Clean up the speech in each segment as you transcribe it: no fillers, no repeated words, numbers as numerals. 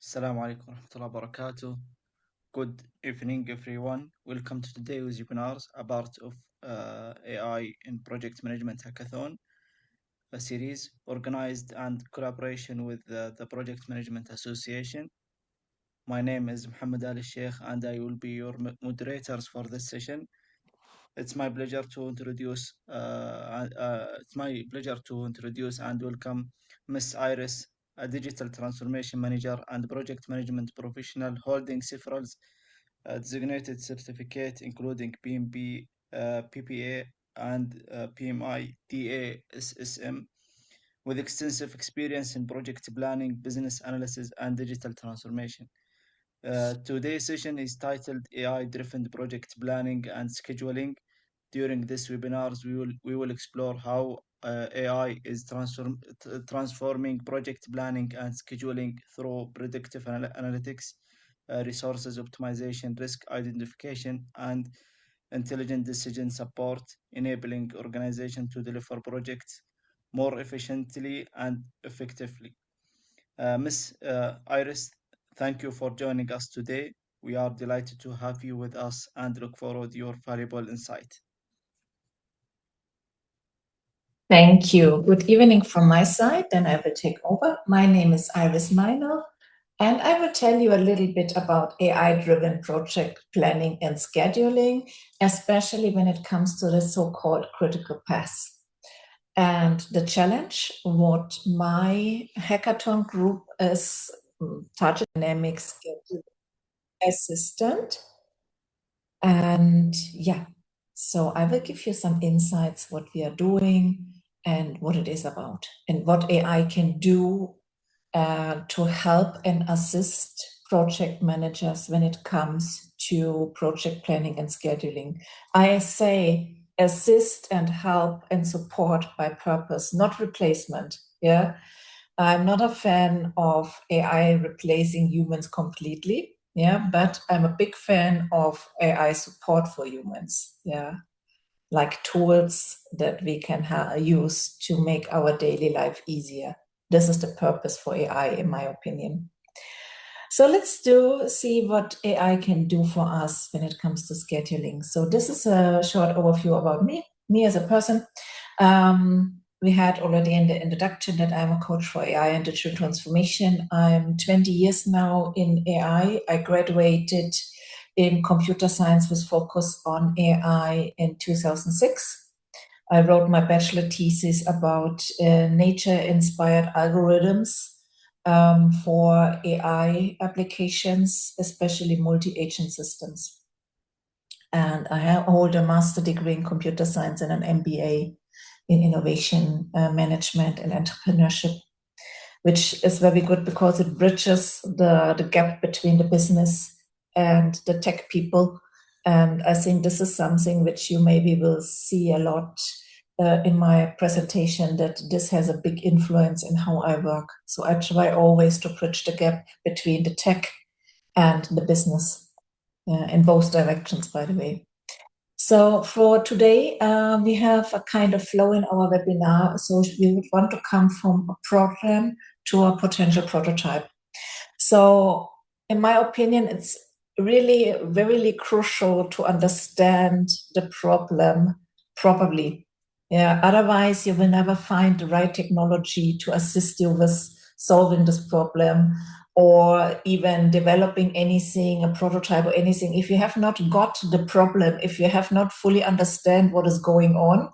Assalamu alaikum warahmatullahi wabarakatuh. Good evening, everyone. Welcome to today's webinars, a part of AI in Project Management Hackathon, a series organized and collaboration with the Project Management Association. My name is Muhammad Ali Sheikh, and I will be your moderators for this session. It's my pleasure to introduce. And welcome Miss Iris, a digital transformation manager and project management professional holding several designated certificate, including PMP, PPA, and PMI, DA, SSM, with extensive experience in project planning, business analysis, and digital transformation. Today's session is titled AI-driven project planning and scheduling. During this webinars, we will explore how AI is transforming project planning and scheduling through predictive analytics, resources optimization, risk identification, and intelligent decision support, enabling organization to deliver projects more efficiently and effectively. Miss Iris, thank you for joining us today. We are delighted to have you with us and look forward to your valuable insight. Thank you. Good evening from my side. Then I will take over. My name is Iris Meiner, and I will tell you a little bit about AI-driven project planning and scheduling, especially when it comes to the so-called critical path. And the challenge, what my hackathon group is Target Dynamics Assistant. And yeah, so I will give you some insights what we are doing and what it is about and what AI can do to help and assist project managers when it comes to project planning and scheduling. I say assist and help and support by purpose, not replacement. Yeah, I'm not a fan of AI replacing humans completely. Yeah, but I'm a big fan of AI support for humans. Yeah, like tools that we can use to make our daily life easier. This is the purpose for AI, in my opinion. So let's see what AI can do for us when it comes to scheduling. So this is a short overview about me as a person. We had already in the introduction that I'm a coach for AI and digital transformation. I'm 20 years now in AI. I graduated in computer science with focus on AI in 2006. I wrote my bachelor thesis about nature-inspired algorithms for AI applications, especially multi-agent systems. And I hold a master degree in computer science and an MBA in innovation management and entrepreneurship, which is very good because it bridges the gap between the business and the tech people. And I think this is something which you maybe will see a lot in my presentation, that this has a big influence in how I work. So I try always to bridge the gap between the tech and the business in both directions, by the way. So for today, we have a kind of flow in our webinar. So we would want to come from a program to a potential prototype. So in my opinion, it's really very crucial to understand the problem properly. Yeah, otherwise you will never find the right technology to assist you with solving this problem or even developing anything, a prototype or anything. If you have not got the problem, if you have not fully understand what is going on,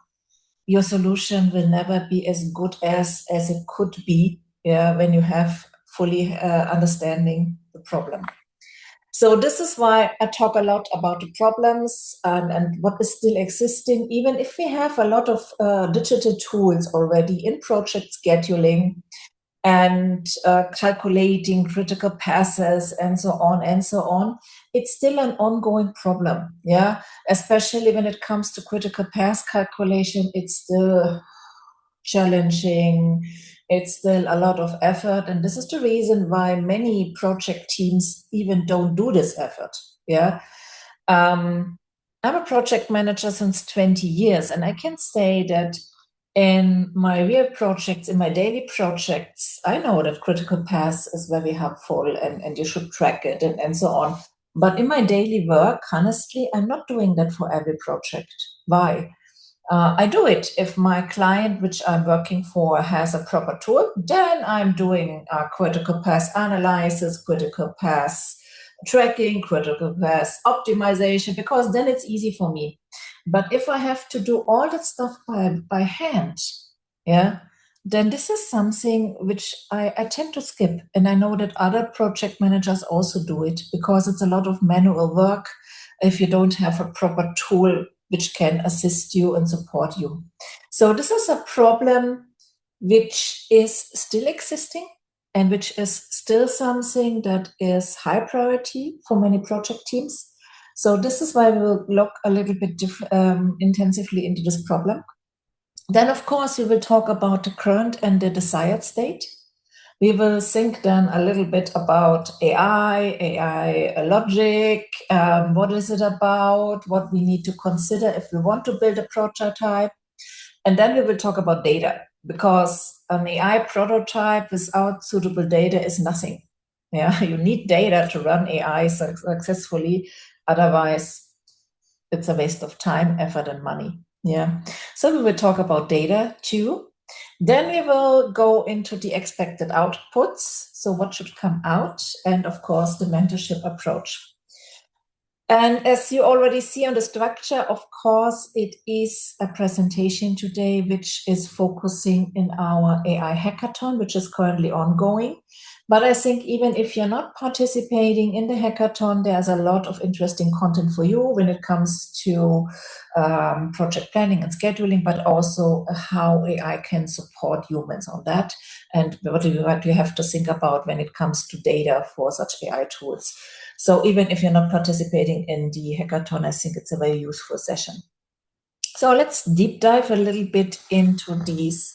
your solution will never be as good as it could be, yeah, when you have fully understanding the problem. So this is why I talk a lot about the problems and what is still existing, even if we have a lot of digital tools already in project scheduling and calculating critical passes and so on. It's still an ongoing problem, yeah? Especially when it comes to critical path calculation, it's still challenging. It's still a lot of effort. And this is the reason why many project teams even don't do this effort, yeah? I'm a project manager since 20 years, and I can say that in my real projects, in my daily projects, I know that critical path is very helpful and you should track it and so on. But in my daily work, honestly, I'm not doing that for every project. Why? I do it if my client, which I'm working for, has a proper tool, then I'm doing critical path analysis, critical path tracking, critical path optimization, because then it's easy for me. But if I have to do all that stuff by hand, yeah, then this is something which I tend to skip. And I know that other project managers also do it because it's a lot of manual work if you don't have a proper tool which can assist you and support you. So this is a problem which is still existing and which is still something that is high priority for many project teams. So this is why we will look a little bit intensively into this problem. Then, of course, we will talk about the current and the desired state. We will think then a little bit about AI logic, what is it about, what we need to consider if we want to build a prototype. And then we will talk about data, because an AI prototype without suitable data is nothing. Yeah, you need data to run AI successfully. Otherwise, it's a waste of time, effort, and money. Yeah. So we will talk about data too. Then we will go into the expected outputs. So what should come out? And of course, the mentorship approach. And as you already see on the structure, of course, it is a presentation today, which is focusing in our AI hackathon, which is currently ongoing. But I think even if you're not participating in the hackathon, there's a lot of interesting content for you when it comes to project planning and scheduling, but also how AI can support humans on that. And what do you have to think about when it comes to data for such AI tools? So even if you're not participating in the hackathon, I think it's a very useful session. So let's deep dive a little bit into this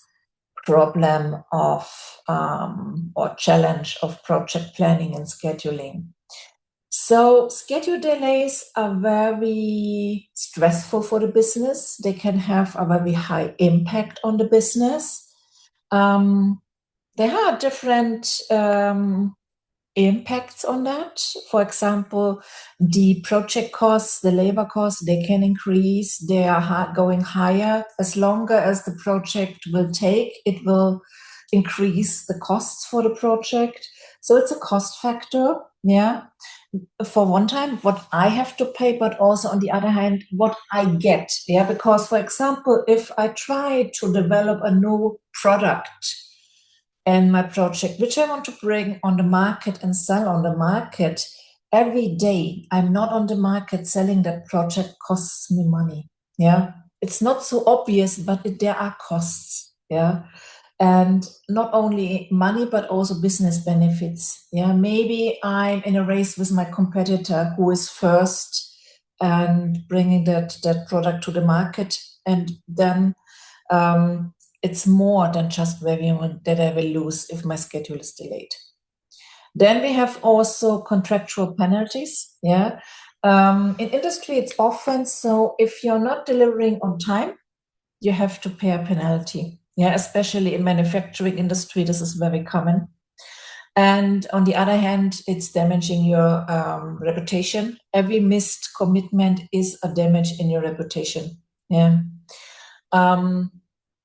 problem of or challenge of project planning and scheduling. So schedule delays are very stressful for the business. They can have a very high impact on the business. There are different impacts on that. For example, the project costs, the labor costs, they can increase. They are going higher. As longer as the project will take, it will increase the costs for the project. So it's a cost factor, yeah. For one time, what I have to pay, but also on the other hand, what I get, yeah. Because, for example, if I try to develop a new product and my project, which I want to bring on the market and sell on the market, every day I'm not on the market selling that project costs me money. Yeah. It's not so obvious, but there are costs. Yeah. And not only money, but also business benefits. Yeah. Maybe I'm in a race with my competitor who is first and bringing that product to the market. And then, it's more than just revenue that I will lose if my schedule is delayed. Then we have also contractual penalties. Yeah. In industry, it's often so if you're not delivering on time, you have to pay a penalty. Yeah, especially in manufacturing industry, this is very common. And on the other hand, it's damaging your reputation. Every missed commitment is a damage in your reputation. Yeah.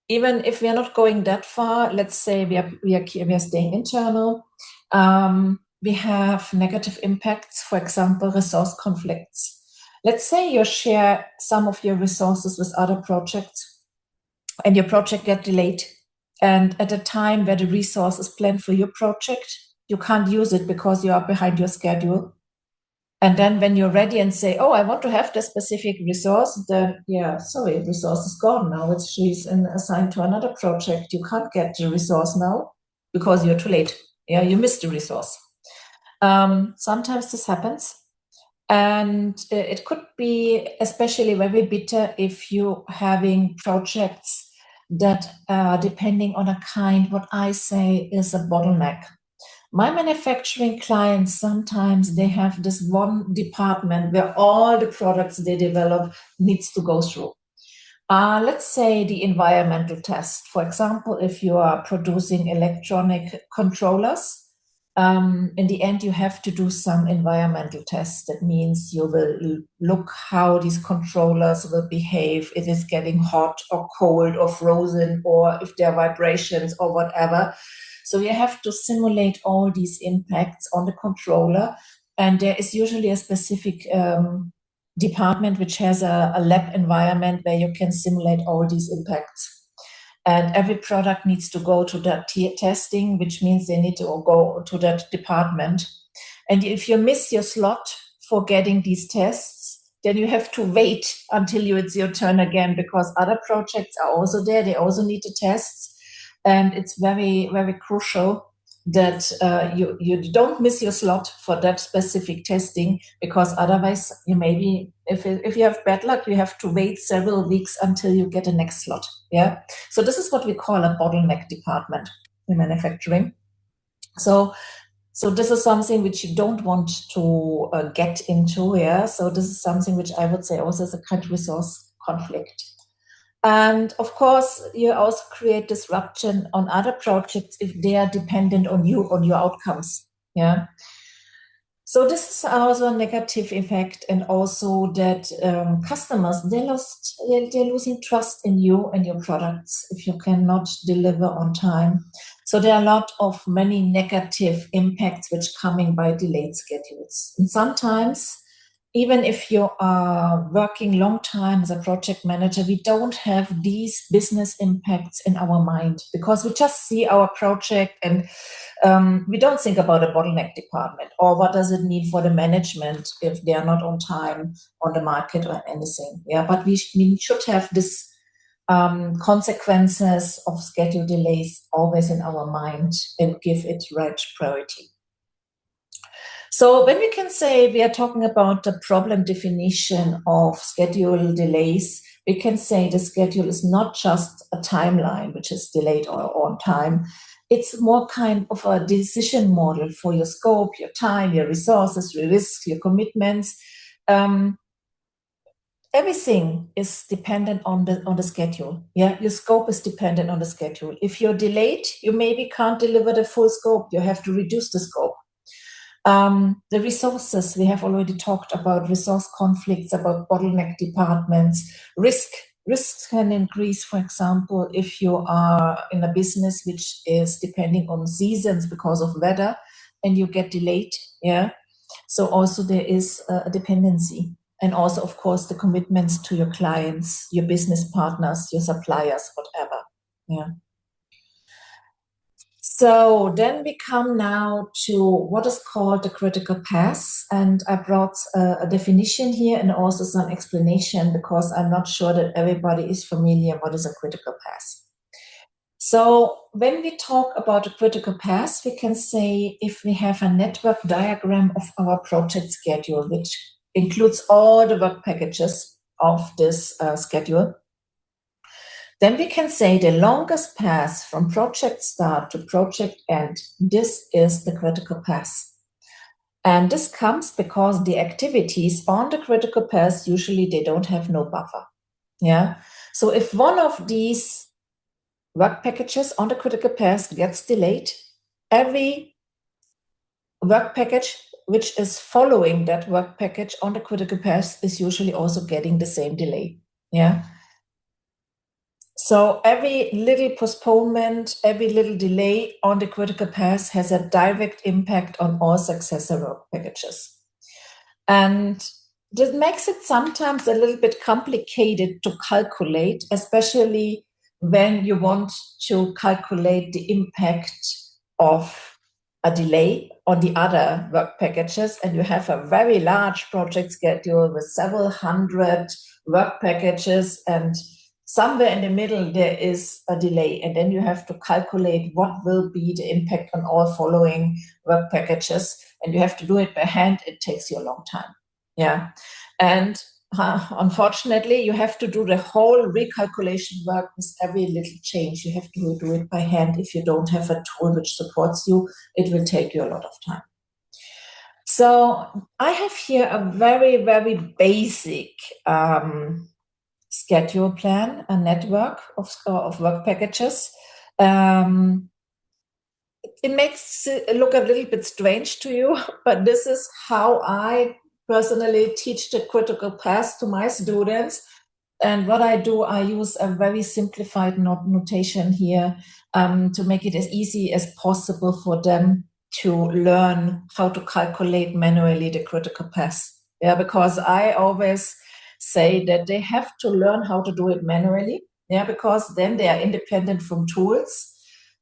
Even if we are not going that far, let's say we are staying internal, we have negative impacts, for example, resource conflicts. Let's say you share some of your resources with other projects and your project get delayed. And at a time where the resource is planned for your project, you can't use it because you are behind your schedule. And then when you're ready and say, oh, I want to have this specific resource, then, yeah, sorry, resource is gone now. She's assigned to another project. You can't get the resource now because you're too late. Yeah, you missed the resource. Sometimes this happens. And it could be especially very bitter if you're having projects that are depending on a kind, what I say is a bottleneck. My manufacturing clients, sometimes they have this one department where all the products they develop needs to go through. Let's say the environmental test. For example, if you are producing electronic controllers, in the end, you have to do some environmental tests. That means you will look how these controllers will behave. If it's getting hot or cold or frozen, or if there are vibrations or whatever. So you have to simulate all these impacts on the controller. And there is usually a specific department which has a lab environment where you can simulate all these impacts. And every product needs to go to that testing, which means they need to go to that department. And if you miss your slot for getting these tests, then you have to wait until it's your turn again, because other projects are also there. They also need the tests. And it's very, very crucial that you don't miss your slot for that specific testing, because otherwise you maybe, if you have bad luck, you have to wait several weeks until you get the next slot. Yeah. So this is what we call a bottleneck department in manufacturing. So this is something which you don't want to get into. Yeah. So this is something which I would say also is a kind of resource conflict. And of course, you also create disruption on other projects if they are dependent on you, on your outcomes. Yeah. So this is also a negative effect, and also that customers, they're losing trust in you and your products if you cannot deliver on time. So there are a lot of many negative impacts which coming by delayed schedules. And sometimes, even if you are working long time as a project manager, we don't have these business impacts in our mind, because we just see our project and we don't think about a bottleneck department or what does it mean for the management if they are not on time on the market or anything. Yeah, but we should have this consequences of schedule delays always in our mind and give it right priority. So when we can say we are talking about the problem definition of schedule delays, we can say the schedule is not just a timeline which is delayed or on time. It's more kind of a decision model for your scope, your time, your resources, your risks, your commitments. Everything is dependent on the schedule. Yeah, your scope is dependent on the schedule. If you're delayed, you maybe can't deliver the full scope. You have to reduce the scope. The resources, we have already talked about resource conflicts, about bottleneck departments. Risks can increase, for example, if you are in a business which is depending on seasons because of weather and you get delayed. Yeah. So also there is a dependency. And also, of course, the commitments to your clients, your business partners, your suppliers, whatever. Yeah. So then we come now to what is called the critical path. And I brought a definition here and also some explanation, because I'm not sure that everybody is familiar what is a critical path. So when we talk about a critical path, we can say if we have a network diagram of our project schedule, which includes all the work packages of this schedule, then we can say the longest path from project start to project end, this is the critical path. And this comes because the activities on the critical path, usually they don't have no buffer. Yeah. So if one of these work packages on the critical path gets delayed, every work package which is following that work package on the critical path is usually also getting the same delay. Yeah. So every little postponement, every little delay on the critical path has a direct impact on all successor work packages. And this makes it sometimes a little bit complicated to calculate, especially when you want to calculate the impact of a delay on the other work packages, and you have a very large project schedule with several hundred work packages, and somewhere in the middle there is a delay, and then you have to calculate what will be the impact on all following work packages, and you have to do it by hand. It takes you a long time. Yeah. And unfortunately, you have to do the whole recalculation work with every little change. You have to do it by hand. If you don't have a tool which supports you, it will take you a lot of time. So I have here a very, very basic schedule plan, a network of work packages. It makes it look a little bit strange to you, but this is how I personally teach the critical path to my students. And what I do, I use a very simplified notation here to make it as easy as possible for them to learn how to calculate manually the critical path. Yeah, because I always say that they have to learn how to do it manually. Yeah, because then they are independent from tools,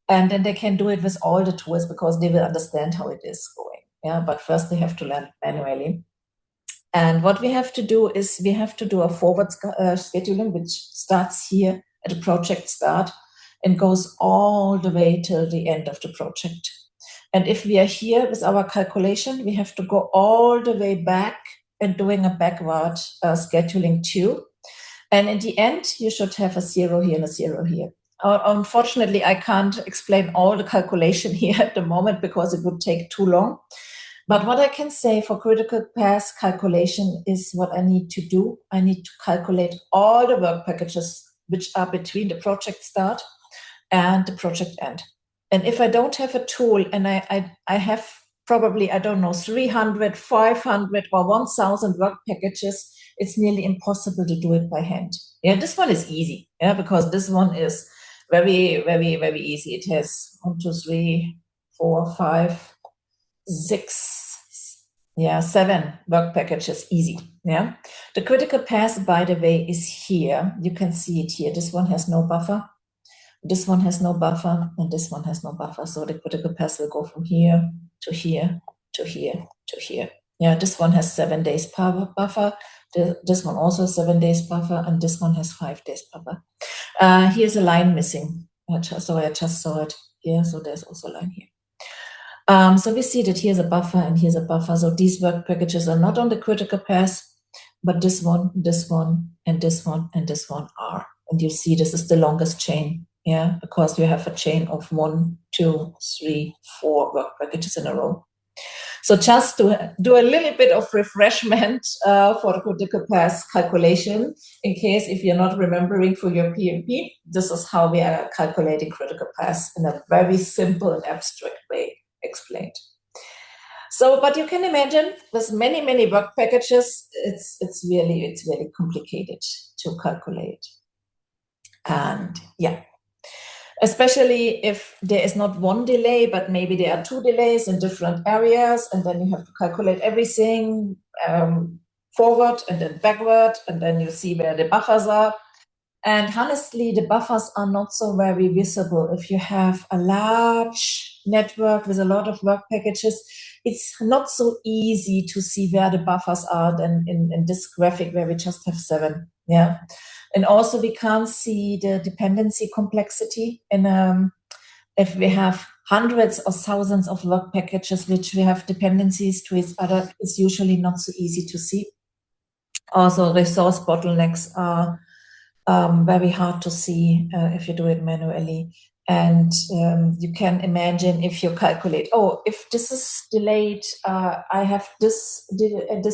and then they can do it with all the tools because they will understand how it is going. Yeah, but first they have to learn manually. And what we have to do is we have to do a forward scheduling, which starts here at the project start and goes all the way till the end of the project. And if we are here with our calculation, we have to go all the way back and doing a backward scheduling too. And in the end, you should have a 0 here and a 0 here. Unfortunately, I can't explain all the calculation here at the moment because it would take too long. But what I can say for critical path calculation is what I need to do. I need to calculate all the work packages which are between the project start and the project end. And if I don't have a tool and I have probably, I don't know, 300, 500 or 1,000 work packages, it's nearly impossible to do it by hand. Yeah, this one is easy, yeah, because this one is very, very, very easy. It has 1, 2, 3, 4, 5, 6, 7 work packages, easy. Yeah. The critical path, by the way, is here. You can see it here. This one has no buffer. This one has no buffer, and this one has no buffer. So the critical path will go from here to here to here to here. Yeah, this one has 7 days buffer. This one also has 7 days buffer, and this one has 5 days buffer. Here's a line missing. I just saw it here, so there's also a line here. So we see that here's a buffer and here's a buffer. So these work packages are not on the critical path, but this one, and this one, and this one are. And you see this is the longest chain, yeah, because you have a chain of 1, 2, 3, 4 work packages in a row. So just to do a little bit of refreshment for the critical path calculation, in case if you're not remembering for your PMP, this is how we are calculating critical paths in a very simple and abstract way explained. So, but you can imagine with many, many work packages, it's really complicated to calculate. And yeah, especially if there is not one delay, but maybe there are 2 delays in different areas, and then you have to calculate everything forward and then backward, and then you see where the buffers are. And honestly, the buffers are not so very visible. If you have a large network with a lot of work packages, it's not so easy to see where the buffers are than in this graphic where we just have 7. Yeah. And also we can't see the dependency complexity. And if we have hundreds or thousands of work packages which we have dependencies to each other, it's usually not so easy to see. Also, resource bottlenecks are very hard to see if you do it manually. And you can imagine if you calculate, oh, if this is delayed, I have this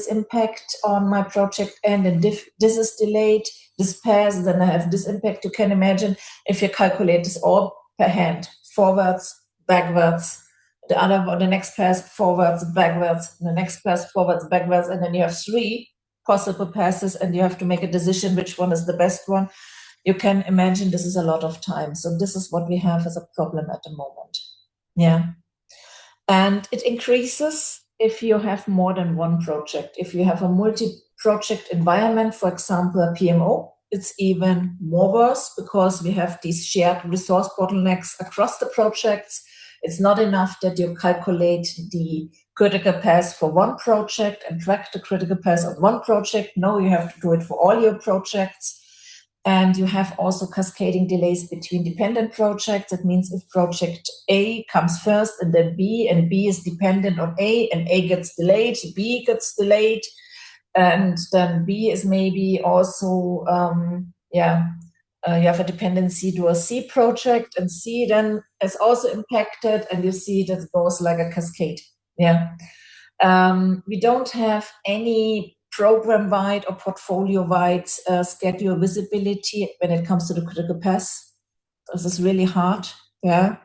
impact on my project end, and if this is delayed, this pass, then I have this impact. You can imagine if you calculate this all per hand, forwards, backwards, the next pass forwards, backwards, the next pass forwards, backwards, and then you have 3 possible passes and you have to make a decision which one is the best one. You can imagine this is a lot of time. So this is what we have as a problem at the moment. Yeah. And it increases if you have more than one project. If you have a multi-project environment, for example, a PMO, it's even more worse because we have these shared resource bottlenecks across the projects. It's not enough that you calculate the critical path for one project and track the critical path of one project. No, you have to do it for all your projects. And you have also cascading delays between dependent projects. That means if project A comes first and then B, and B is dependent on A, and A gets delayed, B gets delayed, and then B is maybe also, you have a dependency to a C project, and C then is also impacted, and you see that it goes like a cascade. Yeah. We don't have any program-wide or portfolio-wide schedule visibility when it comes to the critical path. This is really hard, yeah.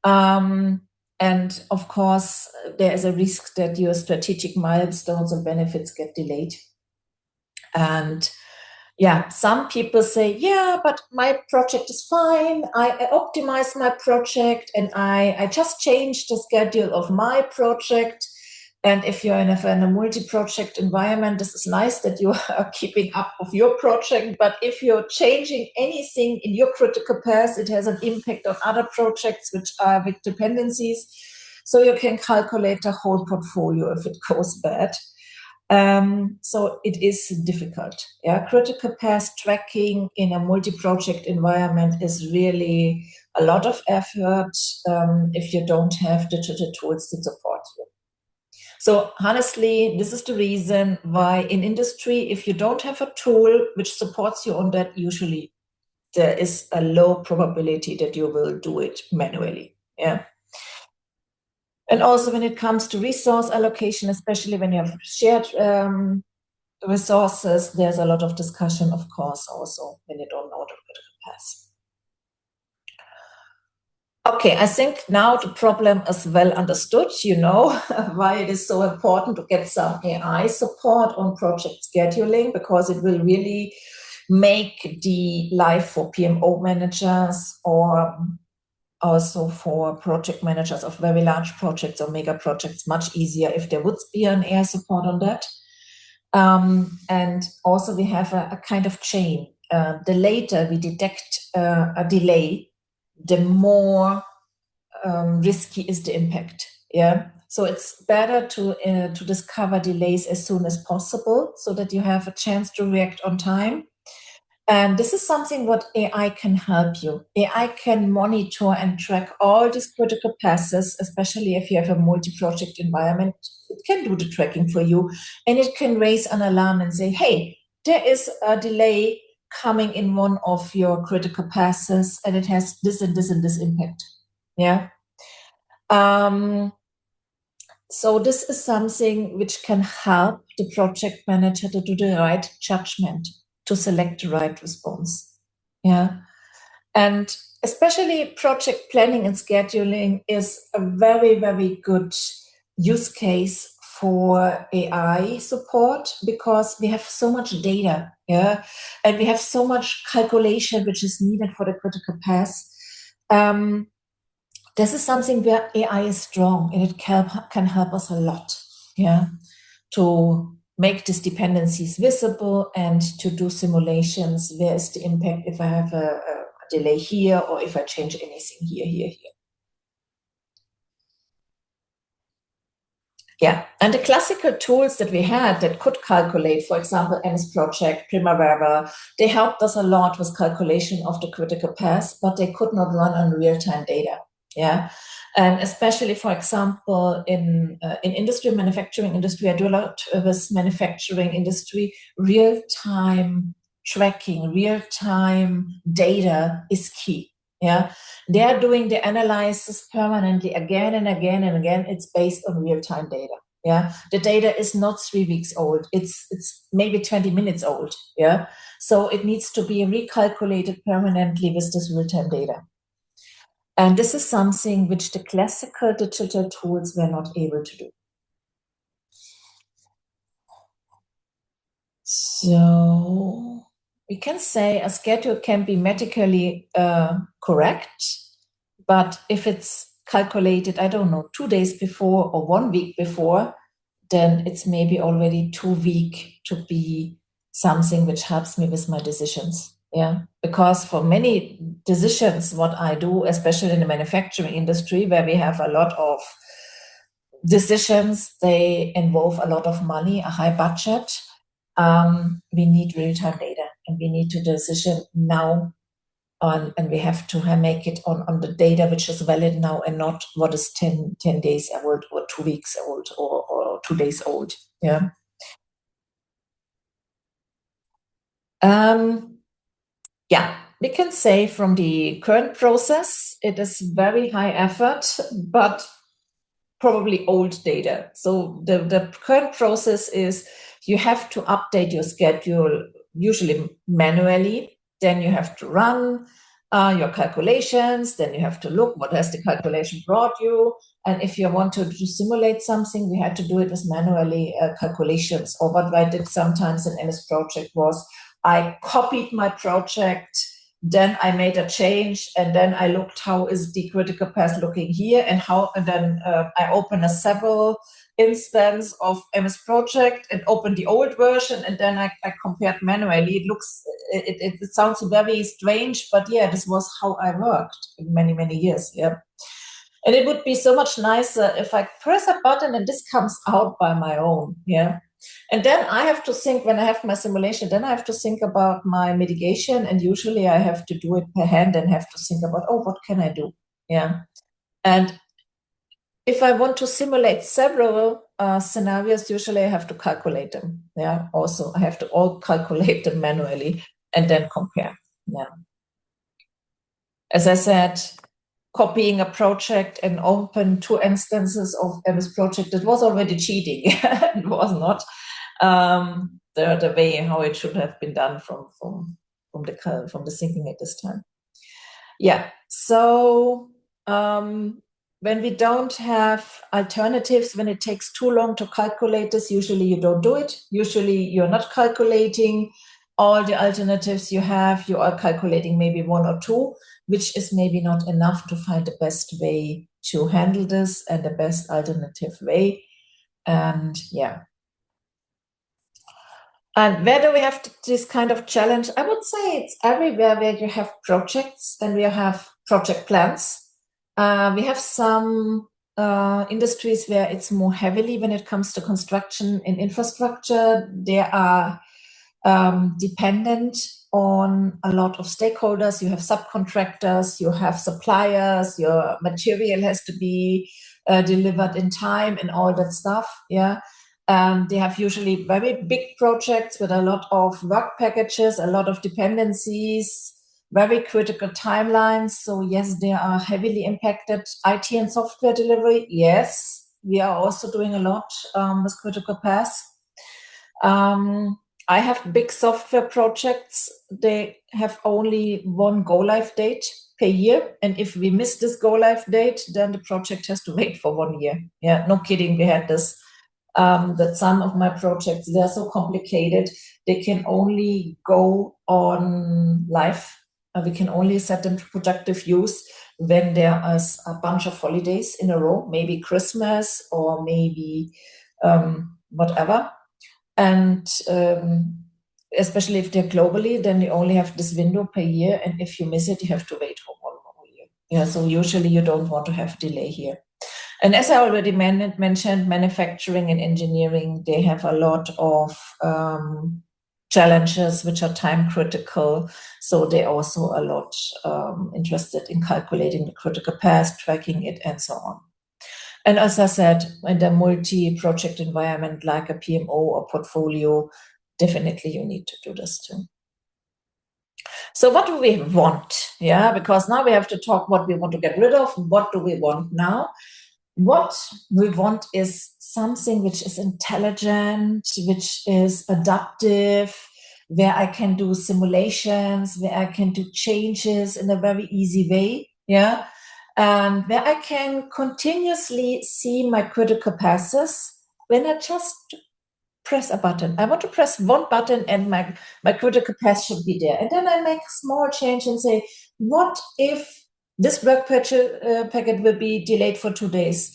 And of course, there is a risk that your strategic milestones and benefits get delayed. And yeah, some people say, yeah, but my project is fine. I optimize my project and I just changed the schedule of my project. And if you're in a multi-project environment, this is nice that you are keeping up with your project. But if you're changing anything in your critical path, it has an impact on other projects which are with dependencies. So you can calculate the whole portfolio if it goes bad. So it is difficult. Yeah, critical path tracking in a multi-project environment is really a lot of effort if you don't have digital tools to support you. So honestly, this is the reason why in industry, if you don't have a tool which supports you on that, usually there is a low probability that you will do it manually. Yeah. And also when it comes to resource allocation, especially when you have shared resources, there's a lot of discussion, of course, also when you don't know the critical path. Okay, I think now the problem is well understood. You know why it is so important to get some AI support on project scheduling, because it will really make the life for PMO managers or also for project managers of very large projects or mega projects much easier if there would be an AI support on that. And also we have a kind of chain. The later we detect a delay, the more risky is the impact. Yeah. So it's better to discover delays as soon as possible so that you have a chance to react on time. And this is something what AI can help you. AI can monitor and track all these critical paths, especially if you have a multi-project environment. It can do the tracking for you, and it can raise an alarm and say, hey, there is a delay coming in one of your critical paths, and it has this and this and this impact. Yeah. So this is something which can help the project manager to do the right judgment, to select the right response. Yeah. And especially project planning and scheduling is a very, very good use case for AI support, because we have so much data, yeah, and we have so much calculation which is needed for the critical path. This is something where AI is strong, and it can help us a lot, yeah, to make these dependencies visible and to do simulations. Where is the impact if I have a delay here, or if I change anything here. Yeah, and the classical tools that we had that could calculate, for example, MS Project, Primavera, they helped us a lot with calculation of the critical path, but they could not run on real-time data. Yeah, and especially, for example, in industry, manufacturing industry, I do a lot with manufacturing industry. Real-time tracking, real-time data is key. Yeah, they are doing the analysis permanently again and again and again. It's based on real-time data. Yeah, the data is not 3 weeks old. It's maybe 20 minutes old. Yeah, so it needs to be recalculated permanently with this real-time data. And this is something which the classical digital tools were not able to do. So we can say a schedule can be mathematically correct, but if it's calculated, I don't know, 2 days before or 1 week before, then it's maybe already too weak to be something which helps me with my decisions. Yeah, because for many decisions, what I do, especially in the manufacturing industry, where we have a lot of decisions, they involve a lot of money, a high budget. We need real-time data, and we need to decision now on, and we have to make it on the data which is valid now, and not what is 10 days old or 2 weeks old or 2 days old. Yeah. Yeah, we can say from the current process, it is very high effort, but probably old data. So the current process is you have to update your schedule, usually manually. Then you have to run your calculations. Then you have to look what has the calculation brought you. And if you want to simulate something, we had to do it with manually calculations. Or what I did sometimes in MS Project was I copied my project, then I made a change, and then I looked how is the critical path looking here, and then I opened a several instance of MS Project and opened the old version, and then I compared manually. It sounds very strange, but yeah, this was how I worked in many years. Yeah. And it would be so much nicer if I press a button and this comes out by my own. Yeah. And then I have to think, when I have my simulation, then I have to think about my mitigation. And usually I have to do it per hand and have to think about, oh, what can I do? Yeah. And if I want to simulate several scenarios, usually I have to calculate them. Yeah. Also, I have to all calculate them manually and then compare. Yeah. As I said, copying a project and open 2 instances of MS Project, it was already cheating. It was not the way how it should have been done from the thinking at this time. Yeah. So when we don't have alternatives, when it takes too long to calculate this, usually you don't do it. Usually you're not calculating all the alternatives you have. You are calculating maybe 1 or 2, which is maybe not enough to find the best way to handle this and the best alternative way. And yeah. And where do we have this kind of challenge? I would say it's everywhere where you have projects and we have project plans. We have some industries where it's more heavily when it comes to construction and infrastructure. They are dependent on a lot of stakeholders. You have subcontractors, you have suppliers, your material has to be delivered in time and all that stuff. Yeah. They have usually very big projects with a lot of work packages, a lot of dependencies, very critical timelines. So yes, they are heavily impacted. IT and software delivery, yes, we are also doing a lot with critical paths. I have big software projects. They have only one go live date per year. And if we miss this go live date, then the project has to wait for 1 year. Yeah, no kidding. We had this, that some of my projects, they're so complicated. They can only go on live. We can only set them to productive use when there is a bunch of holidays in a row, maybe Christmas or maybe whatever. And especially if they're globally, then you only have this window per year. And if you miss it, you have to wait for 1 more year. Yeah, so usually you don't want to have delay here. And as I already mentioned, manufacturing and engineering, they have a lot of challenges which are time critical. So they're also a lot interested in calculating the critical path, tracking it, and so on. And as I said, in a multi-project environment like a PMO or portfolio, definitely you need to do this too. So what do we want? Yeah, because now we have to talk what we want to get rid of. What do we want now? What we want is something which is intelligent, which is adaptive, where I can do simulations, where I can do changes in a very easy way. Yeah. And where I can continuously see my critical paths when I just press a button. I want to press one button and my critical path should be there. And then I make a small change and say, what if this work packet will be delayed for 2 days?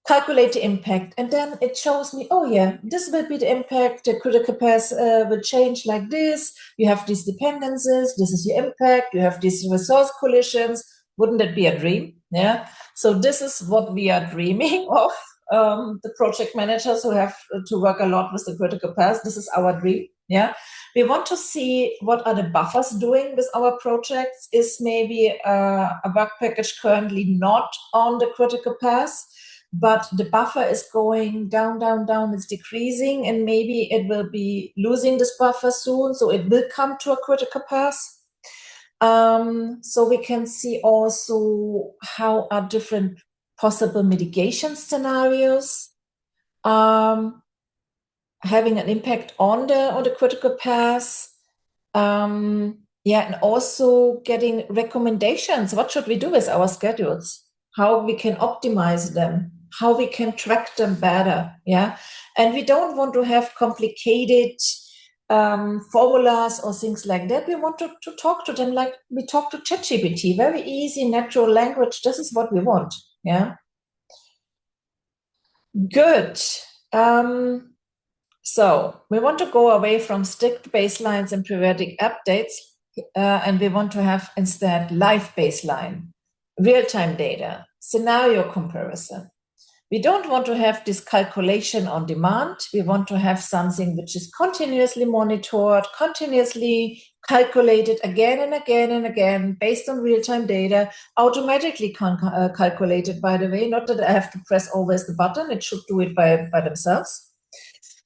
Calculate the impact. And then it shows me, oh yeah, this will be the impact. The critical path will change like this. You have these dependencies. This is your impact. You have these resource collisions. Wouldn't that be a dream? Yeah. So this is what we are dreaming of. The project managers who have to work a lot with the critical path. This is our dream. Yeah. We want to see what are the buffers doing with our projects. Is maybe a work package currently not on the critical path, but the buffer is going down, it's decreasing, and maybe it will be losing this buffer soon. So it will come to a critical path. So we can see also how are different possible mitigation scenarios. having an impact on the critical path. And also getting recommendations. What should we do with our schedules? How we can optimize them? How we can track them better? Yeah, and we don't want to have complicated formulas or things like that. We want to talk to them like we talk to ChatGPT. Very easy, natural language. This is what we want. Yeah. Good. So we want to go away from strict baselines and periodic updates, and we want to have instead live baseline, real-time data, scenario comparison. We don't want to have this calculation on demand. We want to have something which is continuously monitored, continuously calculated again and again and again based on real-time data, automatically calculated, by the way, not that I have to press always the button. It should do it by themselves.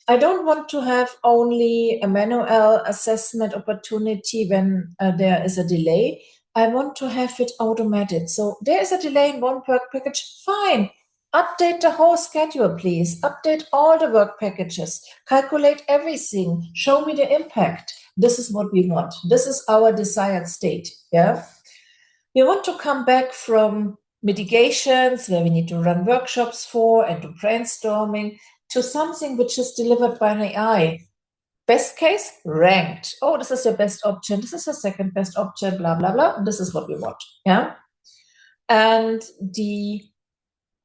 I don't want to have only a manual assessment opportunity when there is a delay. I want to have it automated. So there is a delay in one work package, fine. Update the whole schedule, please. Update all the work packages. Calculate everything. Show me the impact. This is what we want. This is our desired state. Yeah. We want to come back from mitigations where we need to run workshops for and to brainstorming to something which is delivered by an AI. Best case, ranked. Oh, this is your best option. This is the second best option, blah, blah, blah. And this is what we want. Yeah. And the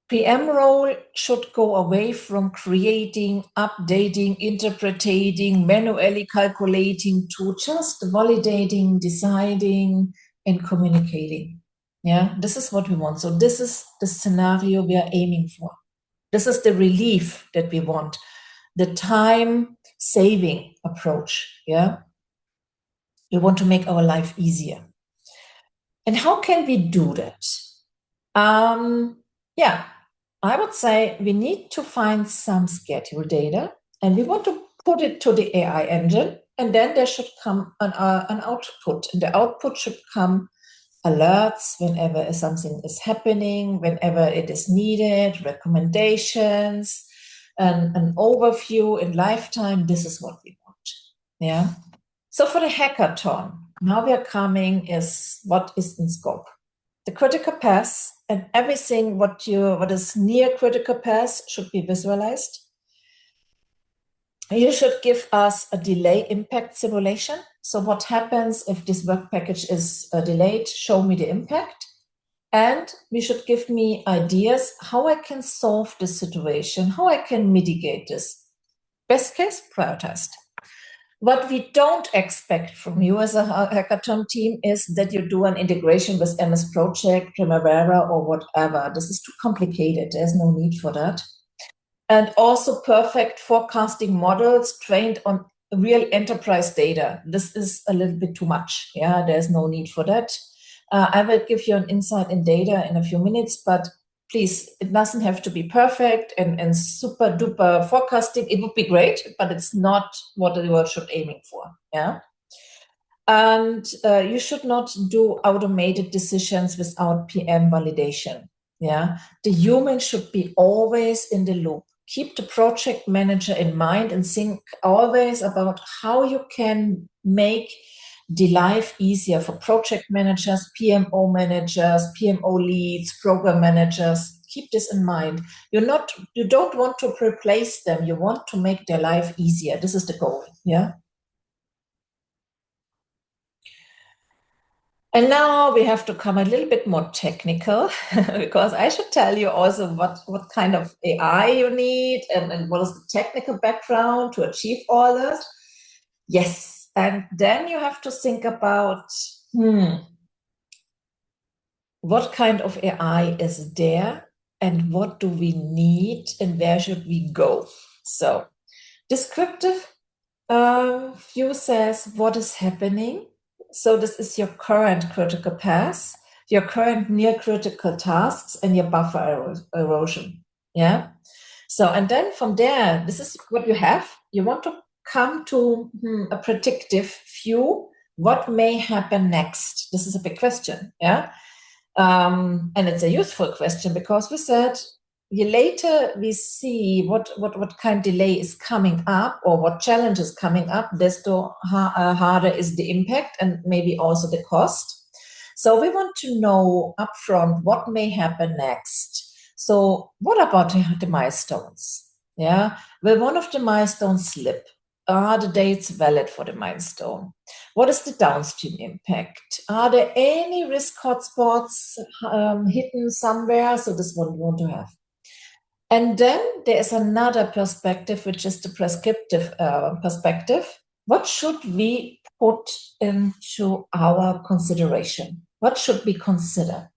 PM role should go away from creating, updating, interpreting, manually calculating to just validating, deciding, and communicating. Yeah, this is what we want. So this is the scenario we are aiming for. This is the relief that we want, the time-saving approach. Yeah, we want to make our life easier. And how can we do that? Yeah, I would say we need to find some schedule data and we want to put it to the AI engine, and then there should come an output, and the output should come alerts whenever something is happening, whenever it is needed, recommendations, an overview in lifetime. This is what we want. Yeah. So for the hackathon, now we are coming is what is in scope. The critical path and everything what is near critical path should be visualized. You should give us a delay impact simulation. So what happens if this work package is delayed? Show me the impact. And you should give me ideas how I can solve this situation, how I can mitigate this. Best case, prioritized. What we don't expect from you as a hackathon team is that you do an integration with MS Project, Primavera, or whatever. This is too complicated. There's no need for that. And also perfect forecasting models trained on real enterprise data. This is a little bit too much. Yeah, there's no need for that. I will give you an insight in data in a few minutes, but please, it doesn't have to be perfect and super duper forecasting. It would be great, but it's not what the world should aiming for. Yeah. And you should not do automated decisions without PM validation. Yeah. The human should be always in the loop. Keep the project manager in mind and think always about how you can make the life easier for project managers, PMO leads, program managers. Keep this in mind. You don't want to replace them. You want to make their life easier. This is the goal. Yeah. And now we have to come a little bit more technical because I should tell you also what kind of AI you need and what is the technical background to achieve all this. Yes. And then you have to think about, what kind of AI is there and what do we need and where should we go? So descriptive view says what is happening. So this is your current critical path, your current near critical tasks, and your buffer erosion. Yeah. So, and then from there, this is what you have. You want to come to a predictive view. What may happen next? This is a big question. Yeah. And it's a useful question because we said later we see what kind of delay is coming up or what challenge is coming up, desto harder is the impact and maybe also the cost. So we want to know upfront what may happen next. So what about the milestones? Yeah, will one of the milestones slip? Are the dates valid for the milestone? What is the downstream impact? Are there any risk hotspots hidden somewhere? So this one we want to have. And then there is another perspective, which is the prescriptive perspective. What should we put into our consideration? What should we consider?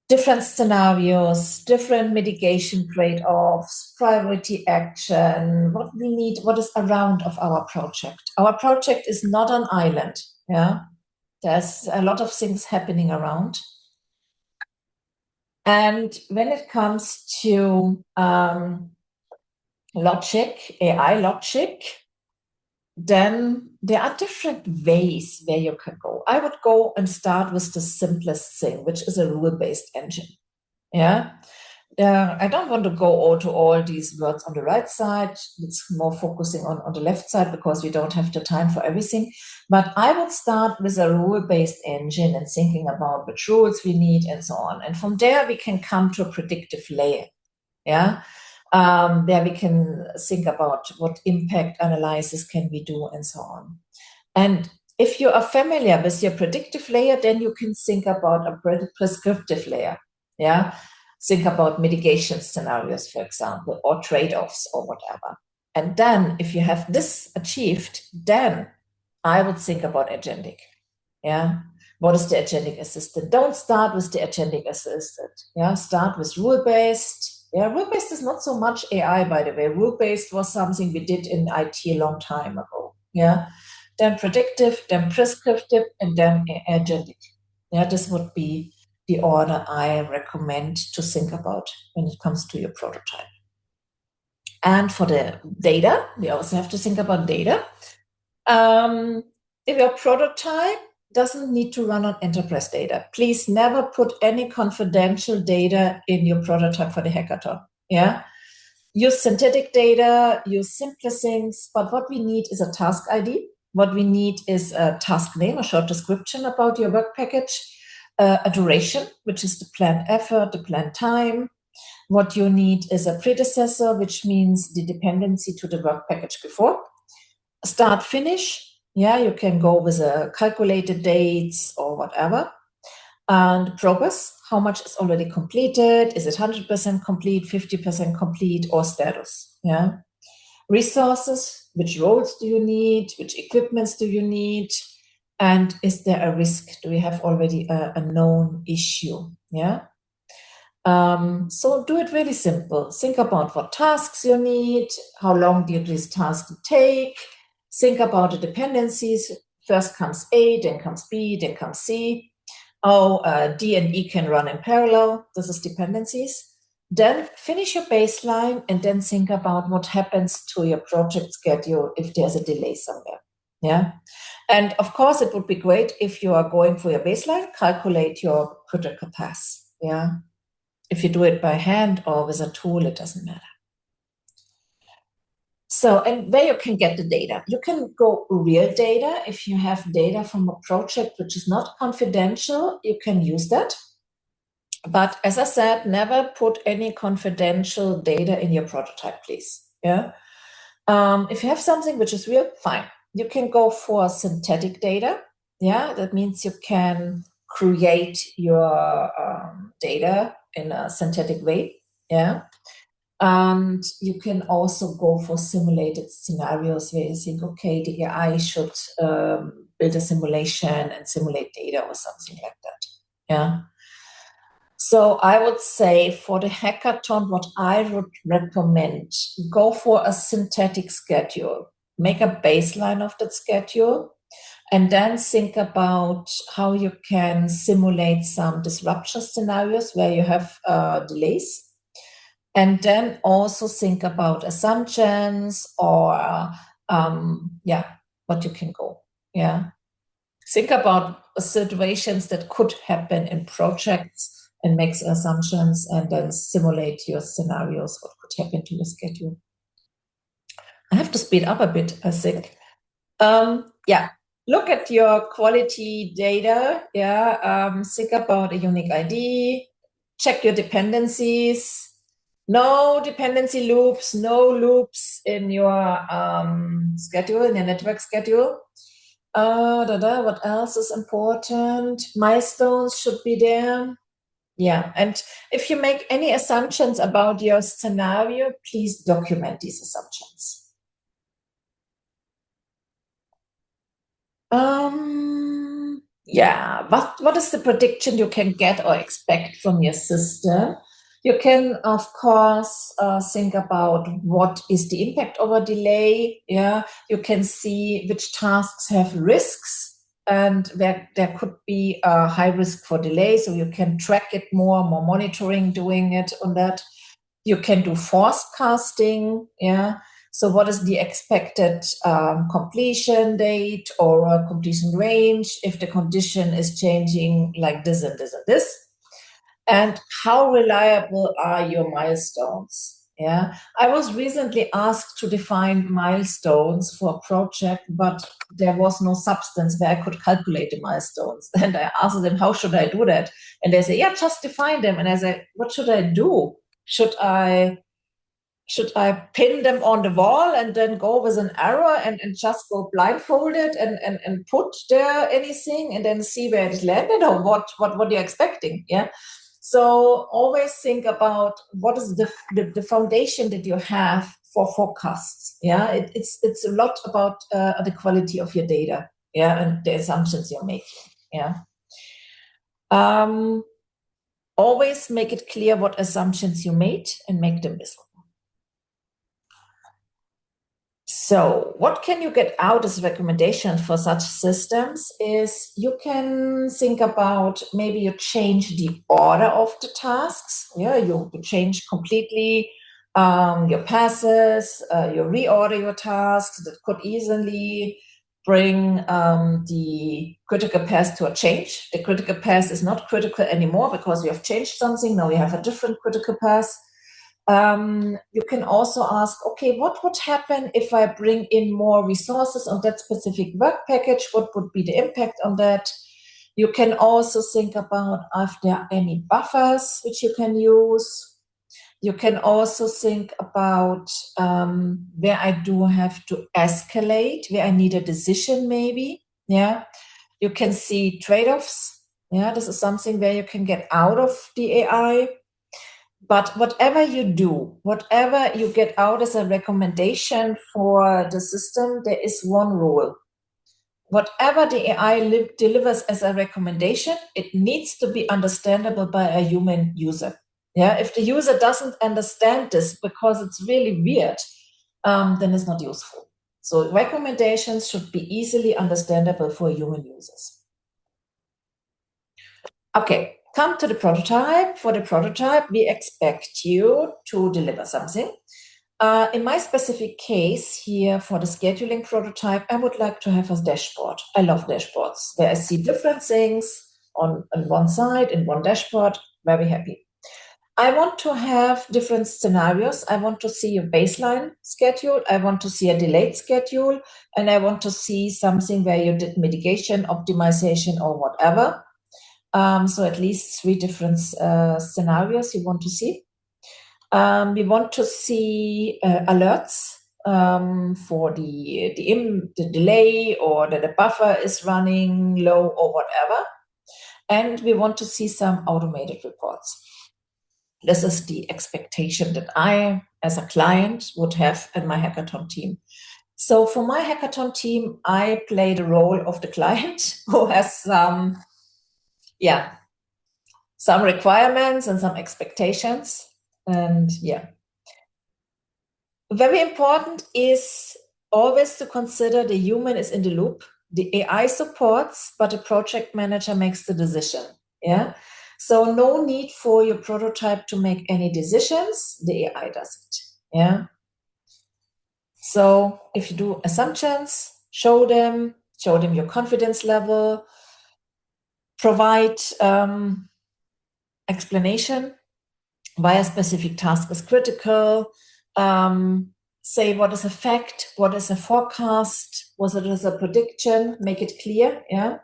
Different scenarios, different mitigation trade-offs, priority action, what we need, what is around of our project. Our project is not an island, yeah? There's a lot of things happening around. And when it comes to logic, AI logic, then there are different ways where you can go. I would go and start with the simplest thing, which is a rule-based engine. Yeah. I don't want to go to all these words on the right side. It's more focusing on the left side because we don't have the time for everything. But I would start with a rule-based engine and thinking about which rules we need and so on. And from there, we can come to a predictive layer. Yeah. There we can think about what impact analysis can we do and so on. And if you are familiar with your predictive layer, then you can think about a prescriptive layer. Yeah. Think about mitigation scenarios, for example, or trade-offs or whatever. And then if you have this achieved, then I would think about agentic. Yeah. What is the agentic assistant? Don't start with the agentic assistant. Yeah. Start with rule-based. Yeah, rule-based is not so much AI, by the way. Rule-based was something we did in IT a long time ago. Yeah. Then predictive, then prescriptive, and then agentic. Yeah, this would be the order I recommend to think about when it comes to your prototype. And for the data, we also have to think about data. If your prototype doesn't need to run on enterprise data, please never put any confidential data in your prototype for the hackathon. Yeah. Use synthetic data, use simpler things, but what we need is a task ID. What we need is a task name, a short description about your work package, a duration, which is the planned effort, the planned time. What you need is a predecessor, which means the dependency to the work package before. Start, finish. Yeah, you can go with a calculated dates or whatever. And progress, how much is already completed? Is it 100% complete, 50% complete, or status? Yeah. Resources, which roles do you need? Which equipments do you need? And is there a risk? Do we have already a known issue? Yeah. So do it really simple. Think about what tasks you need. How long do these tasks take? Think about the dependencies. First comes A, then comes B, then comes C. D and E can run in parallel. This is dependencies. Then finish your baseline and then think about what happens to your project schedule if there's a delay somewhere. Yeah. And of course, it would be great if you are going for your baseline, calculate your critical path. Yeah. If you do it by hand or with a tool, it doesn't matter. So, and where you can get the data, you can go real data. If you have data from a project which is not confidential, you can use that. But as I said, never put any confidential data in your prototype, please. Yeah. If you have something which is real, fine. You can go for synthetic data. Yeah, that means you can create your data in a synthetic way. Yeah. And you can also go for simulated scenarios where you think, okay, the AI should build a simulation and simulate data or something like that. Yeah. So I would say for the hackathon, what I would recommend, go for a synthetic schedule, make a baseline of that schedule, and then think about how you can simulate some disruption scenarios where you have delays. And then also think about assumptions or, what you can go. Yeah. Think about situations that could happen in projects and makes assumptions and then simulate your scenarios, what could happen to your schedule. I have to speed up a bit, I think. Yeah, look at your quality data. Yeah, think about a unique ID, check your dependencies. No dependency loops, no loops in your schedule, in your network schedule. What else is important? Milestones should be there. Yeah, and if you make any assumptions about your scenario, please document these assumptions. Yeah, what is the prediction you can get or expect from your system? You can, of course, think about what is the impact of a delay. Yeah, you can see which tasks have risks and there could be a high risk for delay, so you can track it more monitoring doing it on that. You can do forecasting. Yeah, so what is the expected completion date or completion range if the condition is changing like this and this and this? And how reliable are your milestones? Yeah, I was recently asked to define milestones for a project, but there was no substance where I could calculate the milestones. And I asked them, how should I do that? And they say, yeah, just define them. And I said, what should I do? Should I pin them on the wall and then go with an arrow and just go blindfolded and put there anything and then see where it landed, or what you're expecting? Yeah. So always think about what is the foundation that you have for forecasts. Yeah, it's a lot about the quality of your data. Yeah, and the assumptions you're making. Yeah. Always make it clear what assumptions you made and make them visible. So what can you get out as a recommendation for such systems is you can think about maybe you change the order of the tasks. Yeah, you change completely your passes, you reorder your tasks. That could easily bring the critical path to a change. The critical path is not critical anymore because we have changed something. Now we have a different critical path. You can also ask, okay, what would happen if I bring in more resources on that specific work package? What would be the impact on that? You can also think about if there are any buffers which you can use. You can also think about where I do have to escalate, where I need a decision maybe. Yeah. You can see trade-offs. Yeah, this is something where you can get out of the AI. But whatever you do, whatever you get out as a recommendation for the system, there is one rule. Whatever the AI delivers as a recommendation, it needs to be understandable by a human user. Yeah, if the user doesn't understand this because it's really weird, then it's not useful. So recommendations should be easily understandable for human users. Okay, come to the prototype. For the prototype, we expect you to deliver something. In my specific case here for the scheduling prototype, I would like to have a dashboard. I love dashboards where I see different things on one side in one dashboard. Very happy. I want to have different scenarios. I want to see a baseline schedule. I want to see a delayed schedule. And I want to see something where you did mitigation, optimization, or whatever. So at least 3 different scenarios you want to see. We want to see alerts for the delay, or that the buffer is running low or whatever. And we want to see some automated reports. This is the expectation that I, as a client, would have in my hackathon team. So for my hackathon team, I play the role of the client who has some requirements and some expectations. And very important is always to consider the human is in the loop. The AI supports, but the project manager makes the decision. Yeah. So no need for your prototype to make any decisions. The AI does it. Yeah. So if you do assumptions, show them your confidence level, provide explanation why a specific task is critical, say what is a fact, what is a forecast, what is a prediction, make it clear, yeah.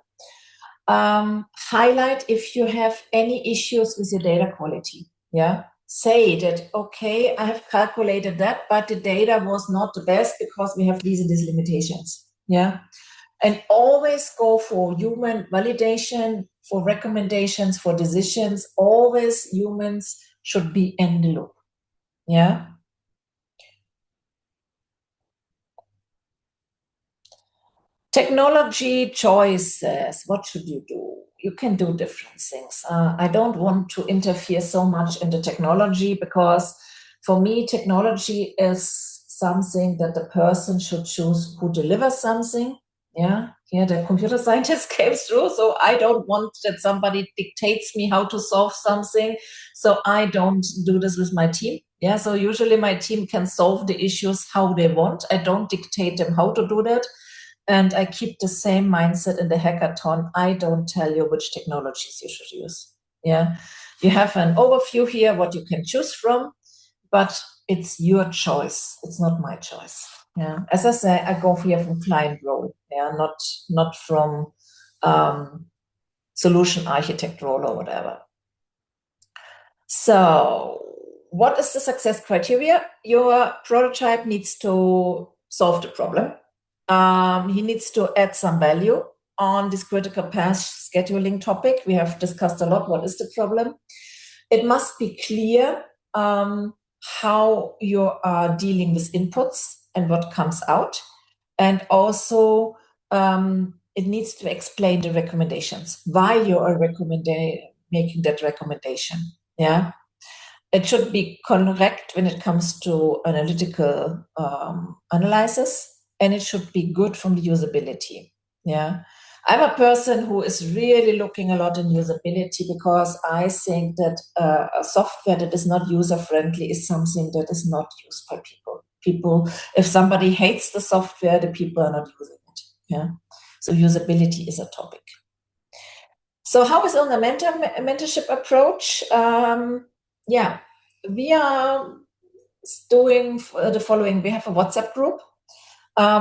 Highlight if you have any issues with your data quality, yeah. Say that, okay, I have calculated that, but the data was not the best because we have these and these limitations, yeah. And always go for human validation, for recommendations, for decisions. Always humans should be in the loop. Yeah. Technology choices. What should you do? You can do different things. I don't want to interfere so much in the technology because for me, technology is something that the person should choose who delivers something. Yeah, here the computer scientist came through. So I don't want that somebody dictates me how to solve something. So I don't do this with my team. Yeah, so usually my team can solve the issues how they want. I don't dictate them how to do that. And I keep the same mindset in the hackathon. I don't tell you which technologies you should use. Yeah, you have an overview here, what you can choose from, but it's your choice. It's not my choice. Yeah, as I say, I go here from client role. Yeah, not from solution architect role or whatever. So, what is the success criteria? Your prototype needs to solve the problem. He needs to add some value on this critical path scheduling topic. We have discussed a lot. What is the problem? It must be clear how you are dealing with inputs and what comes out. And also, it needs to explain the recommendations, why you are making that recommendation. Yeah. It should be correct when it comes to analytical analysis, and it should be good from the usability. Yeah. I'm a person who is really looking a lot in usability because I think that a software that is not user friendly is something that is not used by people. If somebody hates the software, the people are not using it. Yeah. So usability is a topic. So how is on the mentorship approach? Yeah, we are doing the following. We have a WhatsApp group,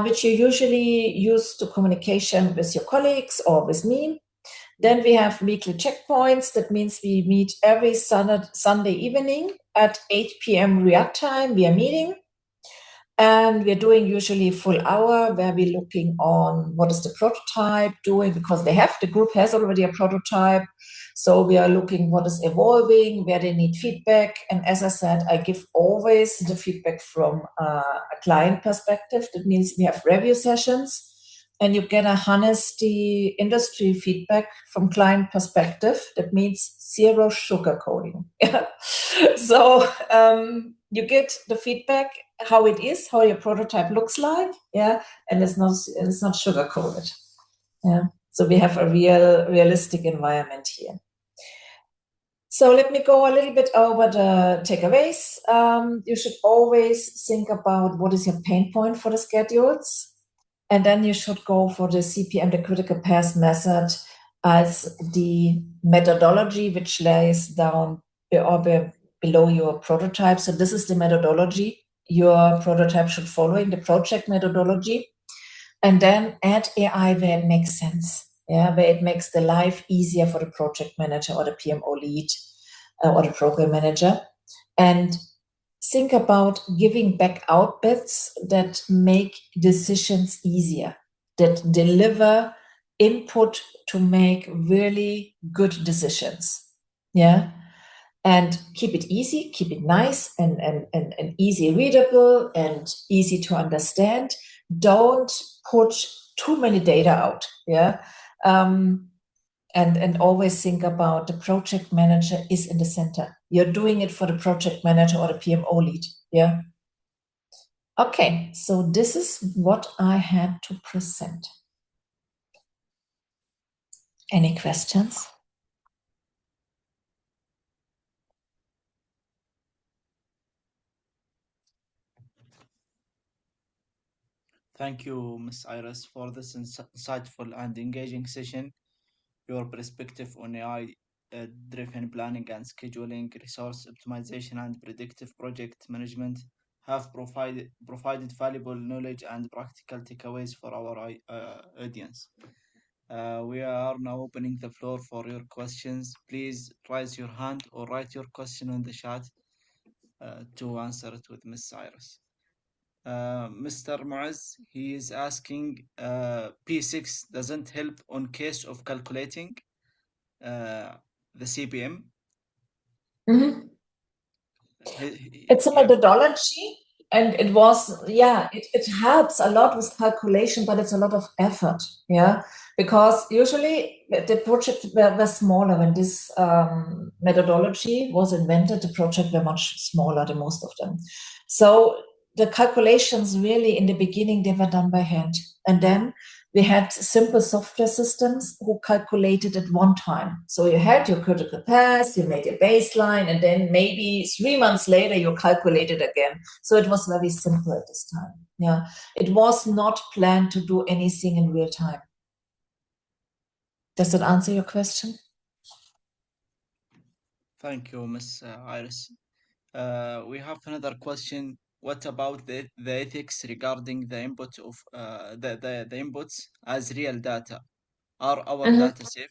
which you usually use to communication with your colleagues or with me. Then we have weekly checkpoints. That means we meet every Sunday evening at 8 p.m. Riyadh time. We are meeting. And we're doing usually a full hour where we're looking on what is the prototype doing, because the group has already a prototype. So we are looking what is evolving, where they need feedback. And as I said, I give always the feedback from a client perspective. That means we have review sessions and you get a honesty industry feedback from client perspective. That means zero sugarcoating. So you get the feedback how it is, how your prototype looks like, yeah, and it's not sugar coated. Yeah. So we have a realistic environment here. So let me go a little bit over the takeaways. You should always think about what is your pain point for the schedules. And then you should go for the CPM, the critical path method, as the methodology which lays down below your prototype. So this is the methodology your prototype should follow in the project methodology. And then add AI where it makes sense. Yeah, where it makes the life easier for the project manager or the PMO lead or the program manager. And think about giving back outputs that make decisions easier, that deliver input to make really good decisions. Yeah. And keep it easy, keep it nice and easy readable and easy to understand. Don't put too many data out. Yeah. And always think about the project manager is in the center. You're doing it for the project manager or the PMO lead. Yeah. Okay, so this is what I had to present. Any questions? Thank you, Miss Iris, for this insightful and engaging session. Your perspective on AI driven planning and scheduling, resource optimization, and predictive project management have provided valuable knowledge and practical takeaways for our audience. We are now opening the floor for your questions. Please raise your hand or write your question in the chat to answer it with Miss Cyrus. Mr. Muaz, he is asking, P6 doesn't help on case of calculating uh, the CPM. Mhm. It's a Yeah, methodology, and it helps a lot with calculation, but it's a lot of effort. Yeah, because usually the projects were smaller when this methodology was invented. The projects were much smaller, the most of them. So the calculations really in the beginning they were done by hand, and then we had simple software systems who calculated at one time. So you had your critical path, you made a baseline, and then maybe 3 months later you calculated again. So it was very simple at this time. Yeah, it was not planned to do anything in real time. Does that answer your question? thank you, Miss Iris. We have another question. What about the ethics regarding the input of the inputs as real data? Are our data safe?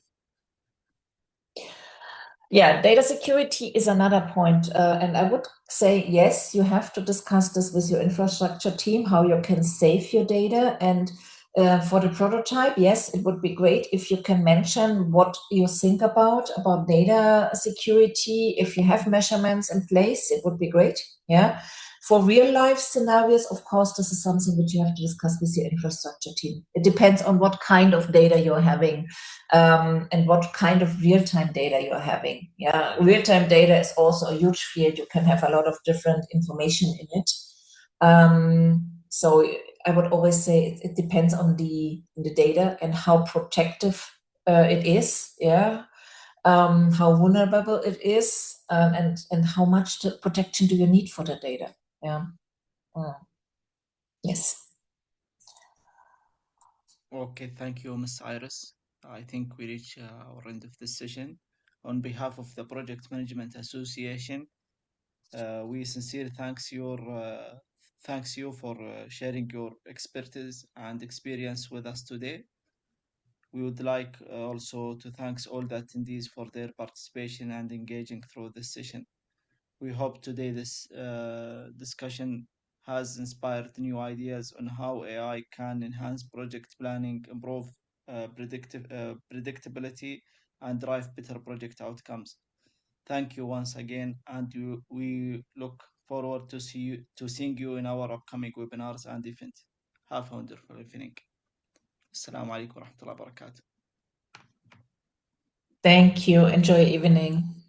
Yeah, data security is another point. And I would say, yes, you have to discuss this with your infrastructure team, how you can save your data. And for the prototype, yes, it would be great if you can mention what you think about data security. If you have measurements in place, it would be great. Yeah. For real life scenarios, of course, this is something which you have to discuss with your infrastructure team. It depends on what kind of data you're having. And what kind of real-time data you're having. Yeah, real-time data is also a huge field. You can have a lot of different information in it. So I would always say it depends on the data and how protective it is. Yeah, how vulnerable it is, and how much protection do you need for the data. Yeah. Yes. Okay, thank you, Miss Iris. I think we reach our end of this session. On behalf of the Project Management Association, we sincerely thanks you for sharing your expertise and experience with us today. We would like also to thank all the attendees for their participation and engaging through this session. We hope today this discussion has inspired new ideas on how AI can enhance project planning, improve predictability, and drive better project outcomes. Thank you once again, and we look forward to seeing you in our upcoming webinars and events. Have a wonderful evening. Assalamu alaikum wa rahmatullahi wa barakatuh. Thank you. Enjoy your evening.